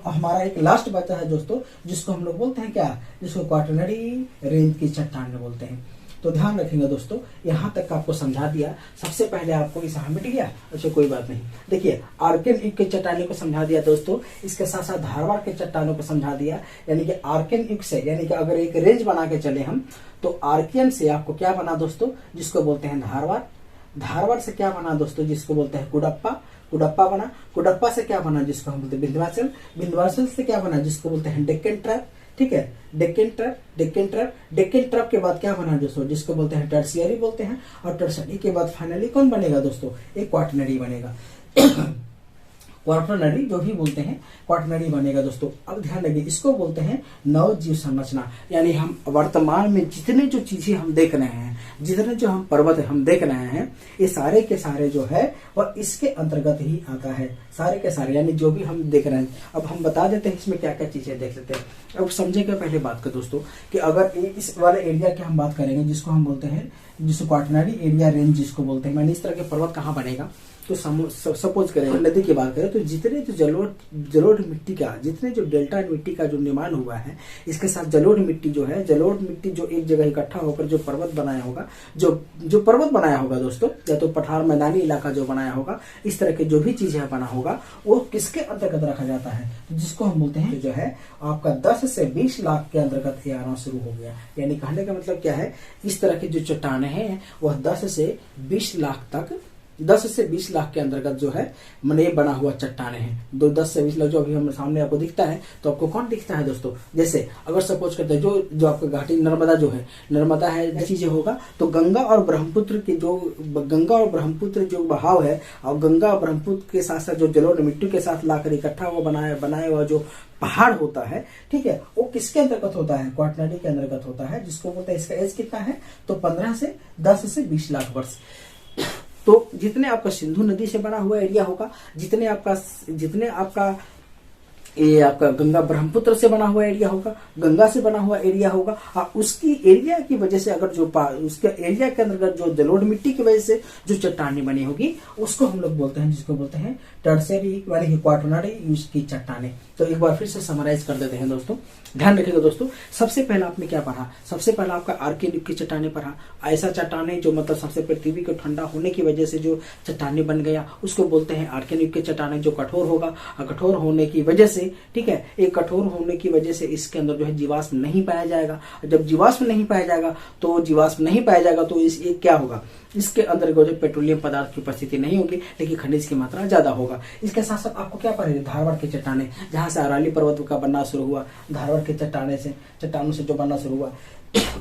हमारा एक लास्ट बचा है दोस्तों जिसको हम लोग बोलते हैं क्या, जिसको क्वाटरनरी रेंज की चट्टाने बोलते हैं। तो ध्यान रखेंगे दोस्तों, यहाँ तक आपको समझा दिया। सबसे पहले आपको इस मिट गया, अच्छा कोई बात नहीं। देखिए आर्कियन युग के चट्टानों को समझा दिया दोस्तों, इसके साथ साथ धारवाड़ के चट्टानों को समझा दिया। यानी कि आर्कियन युग से, यानी कि अगर एक रेंज बना के चले हम, तो आर्कियन से आपको क्या बना दोस्तों, जिसको बोलते हैं धारवाड़। धारवाड़ से क्या बना दोस्तों, जिसको बोलते हैं कुडप्पा। कुडप्पा बना, कुडप्पा से क्या बना, जिसको हम बोलते हैं विंध्याचल। विंध्याचल से क्या बना, जिसको बोलते हैं डेक्कन ट्रैप। ठीक है, Deccan trap, Deccan trap, Deccan trap के बाद क्या बना दोस्तों, जिसको बोलते हैं टर्शियरी बोलते हैं। और टर्शियरी के बाद फाइनली कौन बनेगा दोस्तों, एक क्वाटरनरी बनेगा क्वाटरनरी जो भी बोलते हैं क्वाटरनरी बनेगा दोस्तों। अब ध्यान रखिए, इसको बोलते हैं नवजीव संरचना। यानी हम वर्तमान में जितने जो चीजें हम देख रहे हैं, जितने जो हम पर्वत हम देख रहे हैं, ये सारे के सारे जो है वह इसके अंतर्गत ही आता है, सारे के सारे, यानी जो भी हम देख रहे हैं। अब हम बता देते हैं इसमें क्या क्या चीजें देख लेते हैं। अब समझेगा पहले बात कर दोस्तों कि अगर इस वाले एरिया की हम बात करेंगे जिसको हम बोलते हैं, जिसको क्वाटरनरी एरिया रेंज जिसको बोलते हैं, मैंने इस तरह के पर्वत कहाँ बनेगा, तो सपोज करें नदी की बात करें तो जितने जो जलोढ़ मिट्टी का, जितने जो डेल्टा मिट्टी का जो निर्माण हुआ है, इसके साथ जलोढ़ मिट्टी जो है, जलोढ़ मिट्टी जो एक जगह इकट्ठा होकर जो पर्वत बनाया होगा, जो पर्वत बनाया होगा दोस्तों, या तो पठार मैदानी इलाका जो बनाया होगा, इस तरह के जो भी चीजें बना होगा वो किसके अंतर्गत रखा जाता है, जिसको हम बोलते हैं जो है आपका 10 से 20 लाख के अंतर्गत ये आना शुरू हो गया। यानी कहने का मतलब क्या है, इस तरह के जो चट्टाने हैं वह 10 से 20 लाख तक, 10 से 20 लाख के अंतर्गत जो है मने बना हुआ चट्टाने हैं। 10 से 20 लाख जो अभी हम सामने आपको दिखता है, तो आपको कौन दिखता है दोस्तों, जैसे अगर सपोज करते हैं जो आपका घाटी नर्मदा जो है, नर्मदा है चीजें होगा, तो गंगा और ब्रह्मपुत्र के जो जो बहाव है, और गंगा और ब्रह्मपुत्र के साथ साथ जो जलोढ़ मिट्टी के साथ लाकर इकट्ठा हुआ बनाया हुआ जो पहाड़ होता है, ठीक है, वो किसके अंतर्गत होता है, क्वाटरनरी के अंतर्गत होता है, जिसको बोलते हैं, इसका एज कितना है, तो 10 से 20 लाख वर्ष। तो जितने आपका सिंधु नदी से बना हुआ एरिया होगा, जितने आपका ये आपका गंगा ब्रह्मपुत्र से बना हुआ एरिया होगा, गंगा से बना हुआ एरिया होगा, और उसकी एरिया की वजह से अगर जो उसके एरिया के अंतर्गत जो जलोढ़ मिट्टी की वजह से जो चट्टाने बनी होगी, उसको हम लोग बोलते हैं, जिसको बोलते हैं टर्शियरी यानी कि क्वाटरनरी यूज की चट्टाने। तो एक बार फिर से समराइज कर देते हैं दोस्तों, ध्यान रखिएगा दोस्तों। सबसे पहला आपने क्या पढ़ा, सबसे पहला आपका आर्कियन युग की चट्टाने पढ़ा। ऐसा चट्टाने जो मतलब सबसे पृथ्वी को ठंडा होने की वजह से जो चट्टाने बन गया, उसको बोलते हैं आर्कियन युग के चट्टाने, जो कठोर होगा, और कठोर होने की वजह से, ठीक है, एक कठोर होने की वजह से इसके अंदर जो है जीवाश्म नहीं पाया जाएगा। जब जीवाश्म नहीं पाया जाएगा तो ये क्या होगा, इसके अंदर जो पेट्रोलियम पदार्थ की उपस्थिति नहीं होगी, लेकिन खनिज की मात्रा ज्यादा होगा। इसके साथ साथ आपको क्या पढ़ेगा, धारवाड़ के चट्टाने, जहां से अरावली पर्वत का बनना शुरू हुआ, धारवाड़ के चट्टानों से जो बनना शुरू हुआ,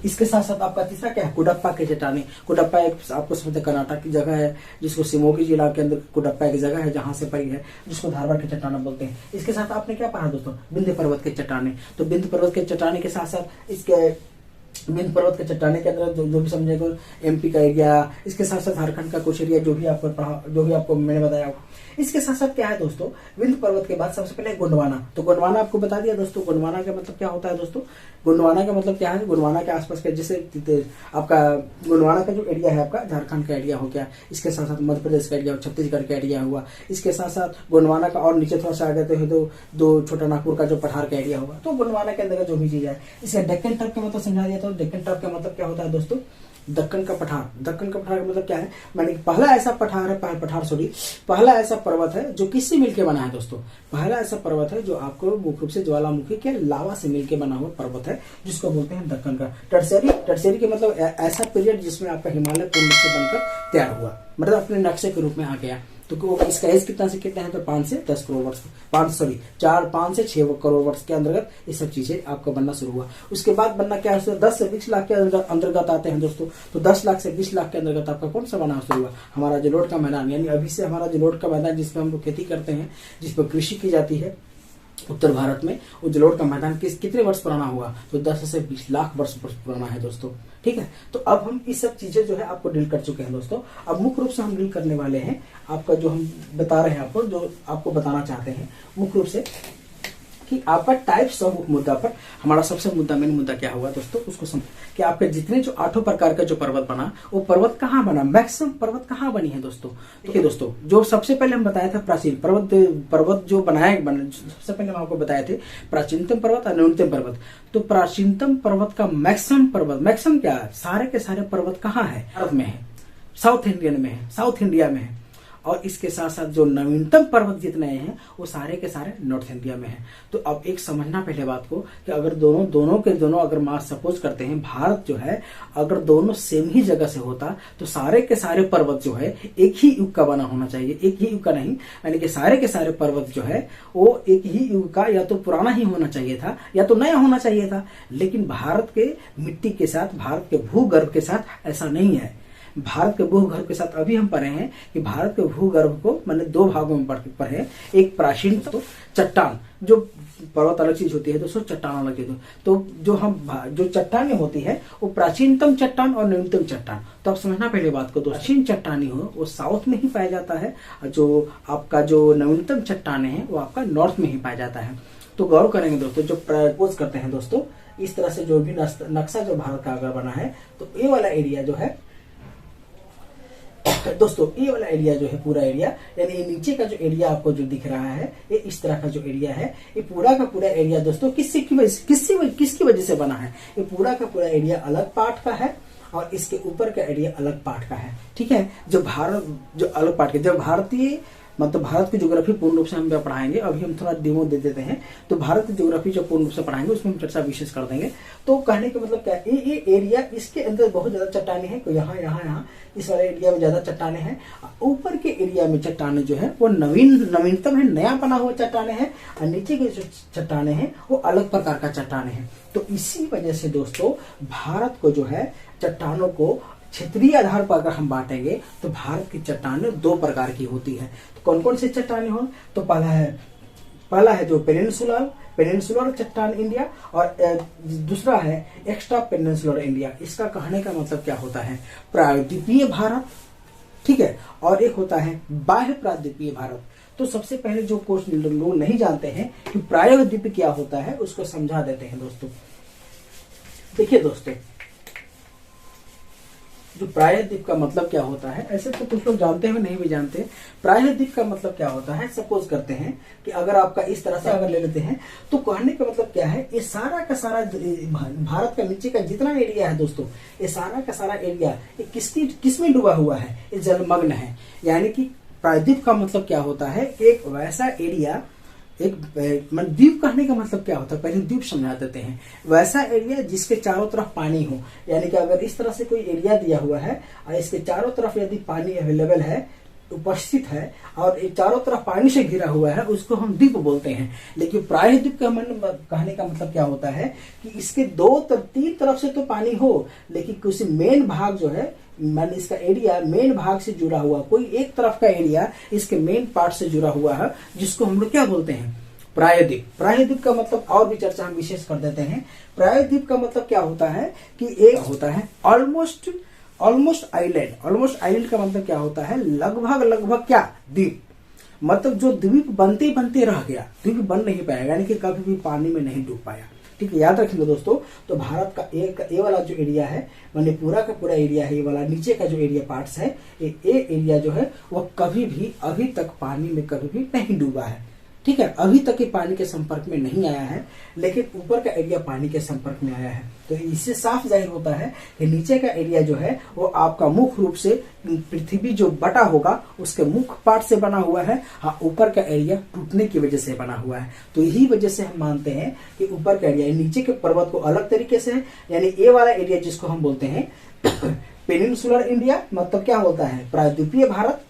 इसके साथ साथ आपका तीसरा क्या है, कुडप्पा की चट्टाने। कुडप्पा एक आपको समझते कर्नाटक की जगह है, जिसको शिमोगी जिला के अंदर कुडप्पा की जगह है, जहां से पड़ी है, जिसको धारवाड़ की चट्टाना बोलते हैं। इसके साथ आपने क्या पढ़ा दोस्तों, विंध्य पर्वत के चट्टाने। तो विंध्य पर्वत के चट्टाने के साथ साथ इसके विंध्य पर्वत के चट्टाने के अंदर जो भी समझेगा एमपी का एरिया, इसके साथ साथ झारखंड का कुछ एरिया जो भी आपको पढ़ा, जो भी आपको मैंने बताया। इसके साथ साथ क्या है दोस्तों, विंध्य पर्वत के बाद सबसे पहले गोंडवाना। तो गोंडवाना आपको बता दिया दोस्तों, गोंडवाना का मतलब क्या होता है दोस्तों, गोंडवाना का मतलब क्या है, गोंडवाना के आसपास के जैसे आपका गोंडवाना का जो एरिया है आपका झारखंड का एरिया हो गया, इसके साथ साथ मध्य प्रदेश का एरिया, छत्तीसगढ़ का एरिया हुआ। इसके साथ साथ गोंडवाना का और नीचे थोड़ा सा आगे तो दो छोटा नागपुर का जो पठार का एरिया होगा। तो गोंडवाना के अंदर जो भी चीज है, इसका डेक्कन टॉप का मतलब समझा दिया। तो डेक्कन टॉप का मतलब क्या होता है दोस्तों, दक्कन का पठार। दक्कन का पठार का मतलब क्या है, मैंने पहला ऐसा पठार है, पहला ऐसा पर्वत है जो किससे मिलकर बना है दोस्तों, पहला ऐसा पर्वत है जो आपको मुख्य रूप से ज्वालामुखी के लावा से मिलकर बना हुआ पर्वत है, जिसको बोलते हैं दक्कन का। टर्शियरी के मतलब ऐसा पीरियड जिसमें आपका हिमालय पूर्ण रूप से बनकर तैयार हुआ, मतलब अपने नक्शे के रूप में आ गया। तो इसका एज कितना से कितना है, तो 5 से 10 करोड़ वर्ष, 5 से 6 करोड़ वर्ष के अंतर्गत ये सब चीजें आपको बनना शुरू हुआ। उसके बाद बनना क्या है, 10 से 20 लाख के अंतर्गत आते हैं दोस्तों। तो 10 लाख से 20 लाख के अंतर्गत आपका कौन सा बनना शुरू हुआ, हमारा जलोढ़ का मैदान। यानी अभी से हमारा जलोढ़ का मैदान जिसपे हम लोग खेती करते हैं, जिसपे कृषि की जाती है उत्तर भारत में, वो जलोढ़ का मैदान कितने वर्ष पुराना हुआ, तो 10 से 20 लाख वर्ष पुराना है दोस्तों। ठीक है, तो अब हम इस सब चीजें जो है आपको डील कर चुके हैं दोस्तों। अब मुख्य रूप से हम डील करने वाले हैं आपका, जो हम बता रहे हैं आपको, जो आपको बताना चाहते हैं मुख्य रूप से कि आपका टाइप्स ऑफ मुद्दा पर हमारा सबसे मेन मुद्दा क्या हुआ दोस्तों, उसको समझ कि आपके जितने जो 8 प्रकार का जो पर्वत बना, वो पर्वत कहाँ बना, मैक्सिमम पर्वत कहाँ बनी है दोस्तों। देखिए दोस्तों, जो सबसे पहले हम बताया था प्राचीन पर्वत जो सबसे पहले हम आपको बताए थे प्राचीनतम पर्वत और न्यूनतम पर्वत। तो प्राचीनतम पर्वत का मैक्सिमम क्या है, सारे के सारे पर्वत कहाँ है, भारत में है, साउथ इंडिया में है। और इसके साथ साथ जो नवीनतम पर्वत जितने हैं वो सारे के सारे नॉर्थ इंडिया में हैं। तो अब एक समझना पहले बात को कि अगर दोनों अगर मान सपोज करते हैं, भारत जो है अगर दोनों सेम ही जगह से होता तो सारे के सारे पर्वत जो है एक ही युग का बना होना चाहिए, एक ही युग का नहीं, यानी कि सारे के सारे पर्वत जो है वो एक ही युग का या तो पुराना ही होना चाहिए था या तो नया होना चाहिए था। लेकिन भारत के मिट्टी के साथ, भारत के भूगर्भ के साथ ऐसा नहीं है। भारत के भूगर्भ के साथ अभी हम पढ़े हैं कि भारत के भूगर्भ को मैंने 2 भागों में पढ़े। एक प्राचीन तो चट्टान, जो पर्वत अलग चीज होती है दोस्तों, चट्टान अलग चीज। तो जो चट्टानें होती है वो प्राचीनतम चट्टान और न्यूनतम चट्टान। तो आप समझना पहले बात को, प्राचीन चट्टानी हो वो साउथ में ही पाया जाता है, जो आपका जो नवीनतम चट्टाने हैं वो आपका नॉर्थ में ही पाया जाता है। तो गौर करेंगे दोस्तों, जो प्रपोज करते हैं दोस्तों, इस तरह से जो भी नक्शा जो भारत का अगर बना है, तो ये वाला एरिया जो है दोस्तों, ये वाला एरिया जो है पूरा एरिया, यानी ये नीचे का जो एरिया आपको जो दिख रहा है, ये इस तरह का जो एरिया है, ये पूरा का पूरा एरिया दोस्तों किसकी वजह से बना है, ये पूरा का पूरा एरिया अलग पार्ट का है और इसके ऊपर का एरिया अलग पार्ट का है। ठीक है, जो अलग पार्ट का, जब भारतीय मतलब भारत की ज्योग्राफी पूर्ण रूप से हम पढ़ाएंगे, अभी हम थोड़ा डेमो दे देते हैं। तो भारत की ज्योग्राफी जो पूर्ण रूप से पढ़ाएंगे उसमें हम चर्चा विशेष कर देंगे। तो कहने का मतलब क्या, ये एरिया, इसके अंदर बहुत ज्यादा चट्टाने हैं, तो यहाँ इस वाले एरिया में ज्यादा चट्टाने हैं। ऊपर के एरिया में चट्टाने जो है वो नवीनतम है, नया बना हुआ चट्टाने हैं, और नीचे के जो चट्टाने हैं वो अलग प्रकार का चट्टाने हैं। तो इसी वजह से दोस्तों भारत को जो है चट्टानों को क्षेत्रीय आधार पर अगर हम बांटेंगे तो भारत की चट्टानें 2 प्रकार की होती है। तो कौन कौन सी चट्टानें हो, तो पहला है जो पेनिनसुलर चट्टान इंडिया, और दूसरा है एक्स्ट्रा पेनिनसुलर इंडिया। इसका कहने का मतलब क्या होता है, प्रायद्वीपीय भारत, ठीक है, और एक होता है बाह्य प्रायद्वीपीय भारत। तो सबसे पहले जो कोर्स लोग नहीं जानते हैं कि प्रायद्वीप क्या होता है, उसको समझा देते हैं दोस्तों। देखिए दोस्तों, जो प्रायद्वीप का मतलब क्या होता है, ऐसे तो कुछ लोग जानते हैं, नहीं भी जानते। प्रायद्वीप का मतलब क्या होता है, सपोज करते हैं कि अगर आपका इस तरह से अगर ले लेते हैं, तो कहने का मतलब क्या है, ये सारा का सारा भारत का नीचे का जितना एरिया है दोस्तों, ये सारा का सारा एरिया ये किसमें डूबा हुआ है, ये जलमग्न है। यानी कि प्रायद्वीप का मतलब क्या होता है, एक वैसा एरिया, द्वीप कहने का मतलब क्या होता है, पहले द्वीप समझा देते हैं। वैसा एरिया जिसके चारों तरफ पानी हो, यानी कि अगर इस तरह से कोई एरिया दिया हुआ है और इसके चारों तरफ यदि पानी अवेलेबल है, उपस्थित है और ये चारों तरफ पानी से घिरा हुआ है, उसको हम द्वीप बोलते हैं। लेकिन प्रायद्वीप का कहने का मतलब क्या होता है कि इसके तीन तरफ से तो पानी हो, लेकिन किसी मेन भाग जो है, माने इसका एरिया मेन भाग से जुड़ा हुआ, कोई एक तरफ का एरिया इसके मेन पार्ट से जुड़ा हुआ है, जिसको हम लोग क्या बोलते हैं, प्रायद्वीप। प्रायद्वीप का मतलब और भी चर्चा हम विशेष कर देते हैं। प्रायद्वीप का मतलब क्या होता है कि एक होता है ऑलमोस्ट आइलैंड। ऑलमोस्ट आइलैंड का मतलब क्या होता है, लगभग क्या, द्वीप। मतलब जो द्वीप बनते बनते रह गया, द्वीप बन नहीं पाया, यानी कि कभी भी पानी में नहीं डूब पाया। ठीक है, याद रखेंगे दोस्तों। तो भारत का ये वाला जो एरिया है, माने पूरा का पूरा एरिया है, ये वाला नीचे का जो एरिया पार्ट्स है, ये एरिया जो है वो कभी भी अभी तक पानी में कभी भी नहीं डूबा है। ठीक है, अभी तक ये पानी के संपर्क में नहीं आया है, लेकिन ऊपर का एरिया पानी के संपर्क में आया है। तो इससे साफ जाहिर होता है कि नीचे का एरिया जो है वो आपका मुख्य रूप से पृथ्वी जो बटा होगा उसके मुख्य पार्ट से बना हुआ है। हाँ, ऊपर का एरिया टूटने की वजह से बना हुआ है। तो यही वजह से हम मानते हैं कि ऊपर का एरिया नीचे के पर्वत को अलग तरीके से है, यानी ये वाला एरिया जिसको हम बोलते हैं पेनिनसुलर इंडिया, मतलब क्या होता है, प्रायद्वीपीय भारत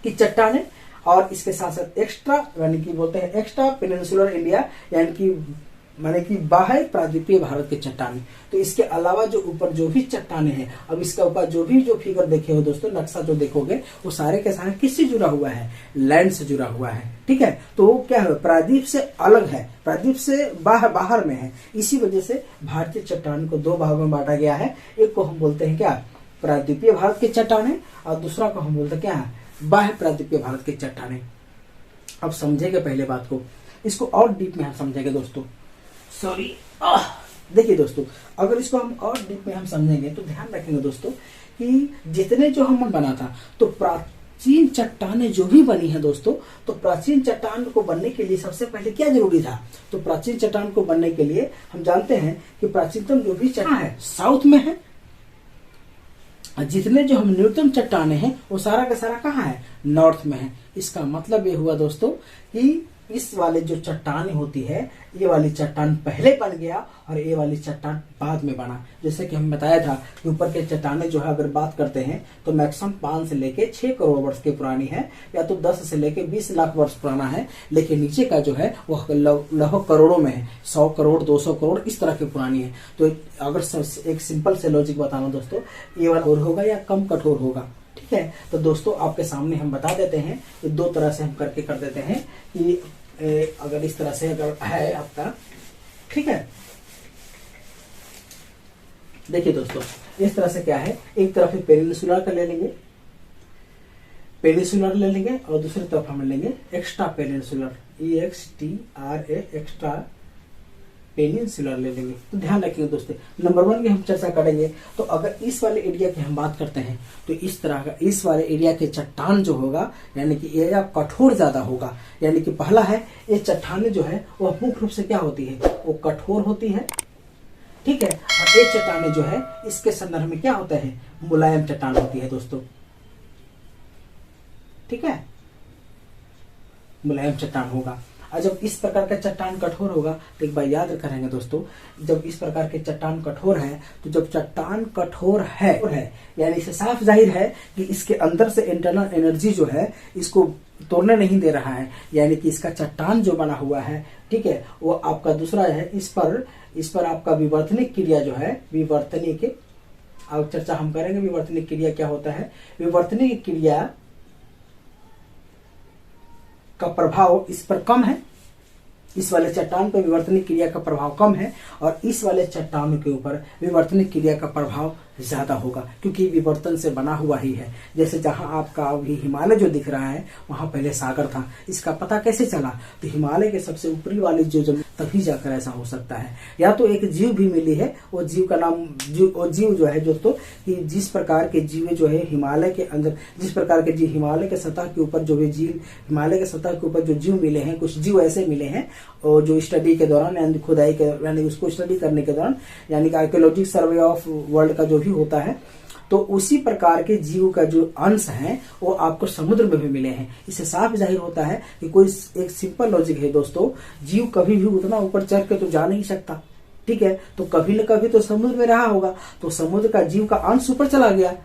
की चट्टानें, और इसके साथ साथ एक्स्ट्रा यानी कि बोलते हैं एक्स्ट्रा पेनिनसुलर इंडिया, यानी कि माने कि बाहर प्रायद्वीपीय भारत के चट्टानें। तो इसके अलावा जो ऊपर जो भी चट्टानें हैं, अब इसका ऊपर जो फिगर देखे हो दोस्तों, नक्शा जो देखोगे वो सारे के सारे किससे जुड़ा हुआ है, लैंड से जुड़ा हुआ है। ठीक है, तो वो क्या है, प्रायद्वीप से अलग है, प्रायद्वीप से बाहर में है। इसी वजह से भारतीय चट्टान को दो भागों में बांटा गया है। एक को हम बोलते हैं क्या, प्रायद्वीपीय भारत के चट्टानें, और दूसरा को हम बोलते हैं क्या, बाह्य प्रायद्वीपीय भारत के चट्टानें। अब समझेंगे पहले बात को, इसको और डीप में हम समझेंगे दोस्तों। देखिए दोस्तों, अगर इसको हम और डीप में हम समझेंगे तो ध्यान रखेंगे दोस्तों कि जितने जो हम बना था, तो प्राचीन चट्टानें जो भी बनी है दोस्तों, तो प्राचीन चट्टान को बनने के लिए सबसे पहले क्या जरूरी था, तो प्राचीन चट्टान को बनने के लिए हम जानते हैं कि प्राचीनतम जो भी चट्टान है साउथ में है, जितने जो हम न्यूनतम चट्टाने हैं वो सारा का सारा कहाँ है, नॉर्थ में है। इसका मतलब ये हुआ दोस्तों कि इस वाले जो चट्टान होती है, ये वाली चट्टान पहले बन गया और ये वाली चट्टान बाद में बना। जैसे कि हम बताया था कि ऊपर के चट्टाने जो है अगर बात करते हैं तो मैक्सिमम 5 से लेके 6 करोड़ वर्ष की पुरानी है, या तो 10 से लेके 20 लाख वर्ष पुराना है। लेकिन नीचे का जो है वह लगभग करोड़ों में है, 100 करोड़ 200 करोड़ इस तरह की पुरानी है। तो अगर एक सिंपल से लॉजिक बताना दोस्तों, ये वाला कठोर होगा या कम कठोर होगा। ठीक है, तो दोस्तों आपके सामने हम बता देते हैं कि दो तरह से हम करके कर देते हैं कि अगर इस तरह से अगर है आपका, ठीक है, देखिए दोस्तों इस तरह से क्या है, एक तरफ पेनिनसुलर का ले लेंगे, पेनिनसुलर ले लेंगे, और दूसरी तरफ हम लेंगे extra peninsular, EXTRA extra peninsular ले लेंगे। तो ध्यान रखिए दोस्तों, नंबर 1 की हम चर्चा करेंगे। तो अगर इस वाले एरिया की हम बात करते हैं तो इस तरह का इस वाले एरिया के चट्टान जो होगा, यानी कि एरिया कठोर ज्यादा होगा। यानी कि पहला है, ये चट्टाने जो है वो मुख्य रूप से क्या होती है, वो कठोर होती है। ठीक है, और ये चट्टाने जो है इसके संदर्भ में क्या होता है, मुलायम चट्टान होती है दोस्तों। ठीक है, मुलायम चट्टान होगा। और जब इस प्रकार का चट्टान कठोर होगा तो एक बार याद करेंगे दोस्तों, जब इस प्रकार के चट्टान कठोर है, तो जब चट्टान कठोर है यानी इससे साफ जाहिर है कि इसके अंदर से इंटरनल एनर्जी जो है इसको तोड़ने नहीं दे रहा है। यानी कि इसका चट्टान जो बना हुआ है, ठीक है, वो आपका दूसरा है, इस पर आपका विवर्तनिक क्रिया जो है, विवर्तनिक, अब चर्चा हम करेंगे विवर्तनिक क्रिया क्या होता है। विवर्तनिक क्रिया का प्रभाव इस पर कम है, इस वाले चट्टान पर विवर्तनिक क्रिया का प्रभाव कम है, और इस वाले चट्टानों के ऊपर विवर्तनिक क्रिया का प्रभाव ज्यादा होगा, क्योंकि विवर्तन से बना हुआ ही है। जैसे जहां आपका अभी हिमालय जो दिख रहा है वहां पहले सागर था, इसका पता कैसे चला, तो हिमालय के सबसे ऊपरी वाली जो जमीन, तभी जाकर ऐसा हो सकता है। या तो एक जीव भी मिली है, वो जीव का नाम जीव जो है दोस्तों, कि जिस प्रकार के जीव जो है हिमालय के अंदर, जिस प्रकार के जीव हिमालय के सतह के ऊपर जो भी जीव, हिमालय के सतह के ऊपर जो जीव मिले हैं, कुछ जीव ऐसे मिले हैं और जो स्टडी के दौरान यानी खुदाई के यानी उसको स्टडी करने के दौरान, यानी कि आर्कियोलॉजिकल सर्वे ऑफ वर्ल्ड का जो भी होता है, तो उसी प्रकार के जीव का जो अंश है वो आपको समुद्र में भी मिले हैं। इससे साफ जाहिर होता है कि कोई एक सिंपल लॉजिक है दोस्तों, जीव कभी भी उतना ऊपर चढ़ के तो जा नहीं सकता। ठीक है, तो कभी न कभी तो समुद्र में रहा होगा, तो समुद्र का जीव का अंश ऊपर चला गया,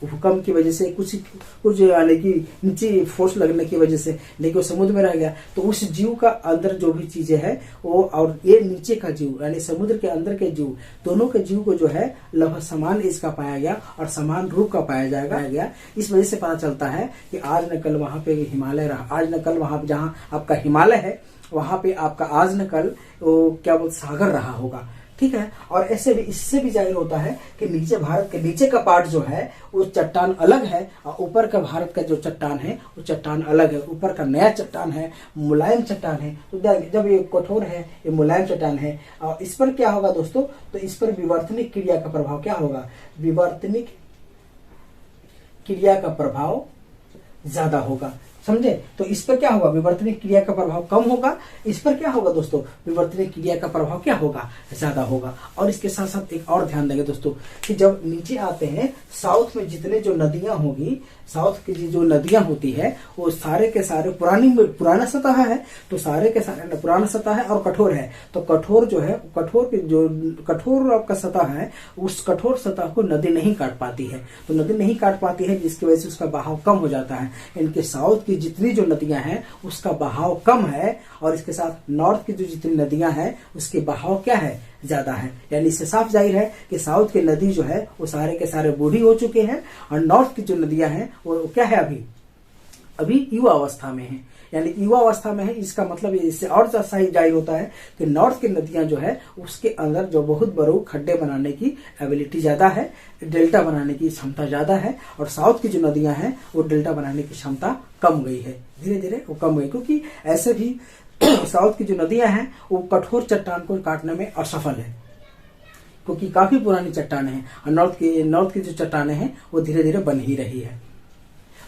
भूकंप की वजह से कुछ कुछ यानी कि नीचे फोर्स लगने की वजह से, लेकिन वो समुद्र में रह गया। तो उस जीव का अंदर जो भी चीजें है वो, और ये नीचे का जीव यानी समुद्र के अंदर के जीव, दोनों के जीव को जो है लगभग समान इसका पाया गया और समान रूप का पाया गया। इस वजह से पता चलता है कि आज न कल वहां पे हिमालय रहा, आज न कल वहां जहाँ आपका हिमालय है वहां पे आपका आज न कल वो क्या बोलते सागर रहा होगा। ठीक है। और ऐसे भी इससे भी जाहिर होता है कि नीचे भारत के नीचे का पार्ट जो है वो चट्टान अलग है और ऊपर का भारत का जो चट्टान है वो चट्टान अलग है। ऊपर का नया चट्टान है, मुलायम चट्टान है। तो जब ये कठोर है, ये मुलायम चट्टान है, और इस पर क्या होगा दोस्तों, तो इस पर विवर्तनिक क्रिया का प्रभाव क्या होगा, विवर्तनिक क्रिया का प्रभाव ज्यादा होगा। समझे? तो इस पर क्या होगा, विवर्तनिक क्रिया का प्रभाव कम होगा। इस पर क्या होगा दोस्तों, विवर्तनिक क्रिया का प्रभाव क्या होगा, ज्यादा होगा। और इसके साथ साथ एक और ध्यान देंगे दोस्तों कि जब नीचे आते हैं साउथ में जितने जो नदियां होगी, साउथ की जो नदियां होती है वो सारे के सारे पुराना सतह है, तो सारे के सारे पुराना सतह है और कठोर है। तो कठोर जो है, कठोर आपका सतह है, उस कठोर सतह को नदी नहीं काट पाती है। तो नदी नहीं काट पाती है जिसकी वजह से उसका बहाव कम हो जाता है। इनके साउथ की जितनी जो नदियां हैं उसका बहाव कम है, और इसके साथ नॉर्थ की जो जितनी नदियां हैं उसके बहाव क्या है, ज्यादा है। यानी इससे साफ जाहिर है कि साउथ की नदी जो है वो सारे के सारे बूढ़ी हो चुके हैं, और नॉर्थ की जो नदियां हैं वो क्या है, अभी युवा अवस्था में है। यानी युवा अवस्था में है, इसका मतलब इससे और सही जाहिर होता है कि नॉर्थ की नदियां जो है उसके अंदर जो बहुत बड़े खड्डे बनाने की एबिलिटी ज्यादा है, डेल्टा बनाने की क्षमता ज्यादा है, और साउथ की जो नदियां हैं वो डेल्टा बनाने की क्षमता कम गई है, धीरे धीरे वो कम गई। क्योंकि ऐसे भी साउथ की जो नदियां हैं वो कठोर चट्टान को काटने में असफल है, क्योंकि काफी पुरानी चट्टानें हैं, और नॉर्थ की जो चट्टानें हैं वो धीरे धीरे बन ही रही है।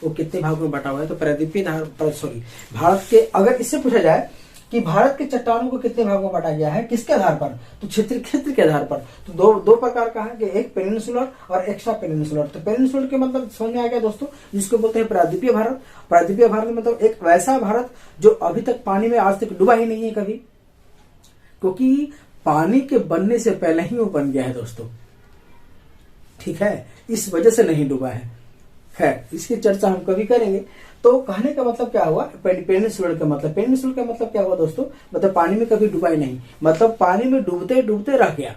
वो कितने भागों में बटा हुआ है, तो प्रायद्वीपीय भारत के, अगर इससे पूछा जाए कि भारत के चट्टानों को कितने भागों में बांटा गया है, किसके आधार पर, तो क्षेत्र के आधार पर। तो दो प्रकार का है कि एक पेनिनसुलर और एक्स्ट्रा पेनिनसुलर। तो पेनिनसुलर के मतलब समझ में आ गया दोस्तों, जिसको बोलते हैं प्रायद्वीपीय भारत। प्रायद्वीपीय भारत मतलब एक वैसा भारत जो अभी तक पानी में आज तक डूबा ही नहीं है कभी, क्योंकि पानी के बनने से पहले ही वो बन गया है दोस्तों। ठीक है, इस वजह से नहीं डूबा है। खैर, इसकी चर्चा हम कभी करेंगे। तो कहने का मतलब क्या हुआ, पेनिनसुलर का मतलब क्या हुआ दोस्तों, मतलब पानी में कभी डूबा ही नहीं, मतलब पानी में डूबते डूबते रह गया।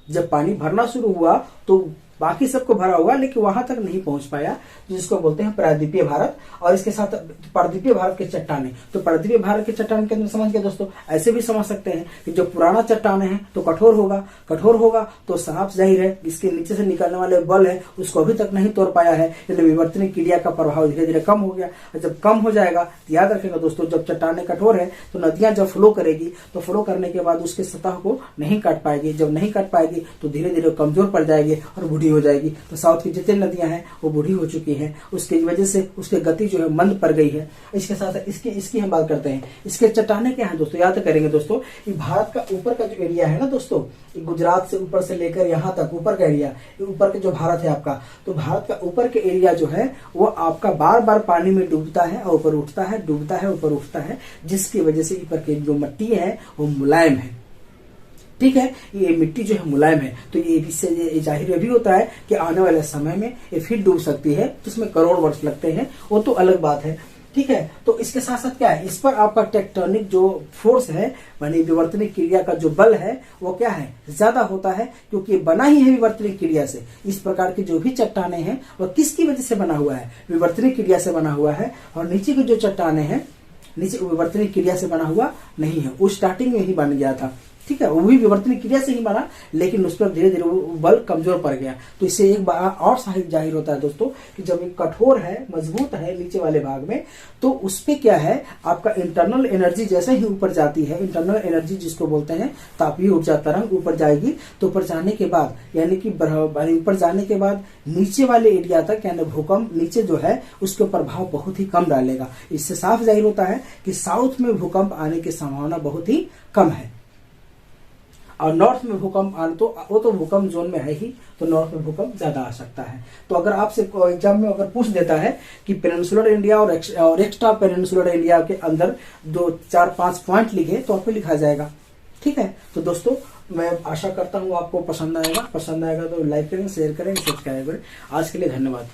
जब पानी भरना शुरू हुआ तो बाकी सबको भरा हुआ, लेकिन वहां तक नहीं पहुंच पाया, जिसको बोलते हैं प्रायद्वीपीय भारत। और इसके साथ प्रायद्वीपीय भारत के चट्टाने, तो प्रायद्वीपीय भारत के चट्टान के अंदर समझ गए दोस्तों। ऐसे भी समझ सकते हैं कि जो पुराना चट्टाने हैं तो कठोर होगा तो साफ जाहिर है इसके नीचे से निकलने वाले बल है उसको अभी तक नहीं तोड़ पाया है, यानी विवर्तनिक क्रिया का प्रभाव धीरे धीरे कम हो गया। जब कम हो जाएगा तो याद रखेगा दोस्तों, जब चट्टाने कठोर है तो नदियां जब फ्लो करेगी तो फ्लो करने के बाद उसके सतह को नहीं काट पाएगी। जब नहीं काट पाएगी तो धीरे धीरे कमजोर पड़ जाएगी और बूढ़ी हो जाएगी। तो साउथ की जितनी नदियां हैं वो बूढ़ी हो चुकी हैं, उसकी वजह से उसकी गति जो है मंद पड़ गई है। इसके साथ इसकी हम बात करते हैं। इसके चट्टाने क्या है दोस्तों, याद करेंगे दोस्तों, ये भारत का ऊपर का जो एरिया है ना दोस्तों, गुजरात से ऊपर से लेकर यहाँ तक ऊपर का एरिया, ऊपर का जो भारत है आपका, तो भारत का ऊपर के एरिया जो है वो आपका बार बार पानी में डूबता है और ऊपर उठता है, डूबता है ऊपर उठता है, जिसकी वजह से ऊपर की जो मिट्टी है वो मुलायम है। ठीक है, ये मिट्टी जो है मुलायम है, तो ये इससे जाहिर भी होता है कि आने वाले समय में ये फिर डूब सकती है, तो उसमें करोड़ वर्ष लगते हैं, वो तो अलग बात है। ठीक है, तो इसके साथ साथ क्या है, इस पर आपका टेक्टोनिक जो फोर्स है, यानी विवर्तनिक क्रिया का जो बल है वो क्या है, ज्यादा होता है, क्योंकि बना ही है विवर्तनिक क्रिया से। इस प्रकार की जो भी चट्टाने हैं वह किसकी वजह से बना हुआ है, विवर्तनिक क्रिया से बना हुआ है। और नीचे की जो चट्टाने हैं, नीचे विवर्तनिक क्रिया से बना हुआ नहीं है, वो स्टार्टिंग में ही बन गया था। ठीक है, वो भी विवर्तनिक क्रिया से ही बना, लेकिन उस पर धीरे धीरे वो बल कमजोर पड़ गया। तो इससे एक बार और साहिब जाहिर होता है दोस्तों कि जब एक कठोर है, मजबूत है नीचे वाले भाग में, तो उस पे क्या है, आपका इंटरनल एनर्जी जैसे ही ऊपर जाती है, इंटरनल एनर्जी जिसको बोलते हैं तापीय ऊर्जा तरंग ऊपर जाएगी, तो ऊपर जाने के बाद यानी कि ऊपर जाने के बाद नीचे वाले एरिया तक, यानी भूकंप नीचे जो है उसके प्रभाव बहुत ही कम डालेगा। इससे साफ जाहिर होता है कि साउथ में भूकंप आने की संभावना बहुत ही कम है, और नॉर्थ में भूकंप आने तो वो तो भूकंप जोन में है ही, तो नॉर्थ में भूकंप ज्यादा आ सकता है। तो अगर आपसे एग्जाम में अगर पूछ देता है कि पेनिनसुलर इंडिया और एक्स्ट्रा पेनिनसुलर इंडिया के अंदर 2, 4, 5 पॉइंट लिखे, तो आपको लिखा जाएगा। ठीक है, तो दोस्तों मैं आशा करता हूँ आपको पसंद आएगा। पसंद आएगा तो लाइक करें, शेयर करें, सब्सक्राइब करें। आज के लिए धन्यवाद।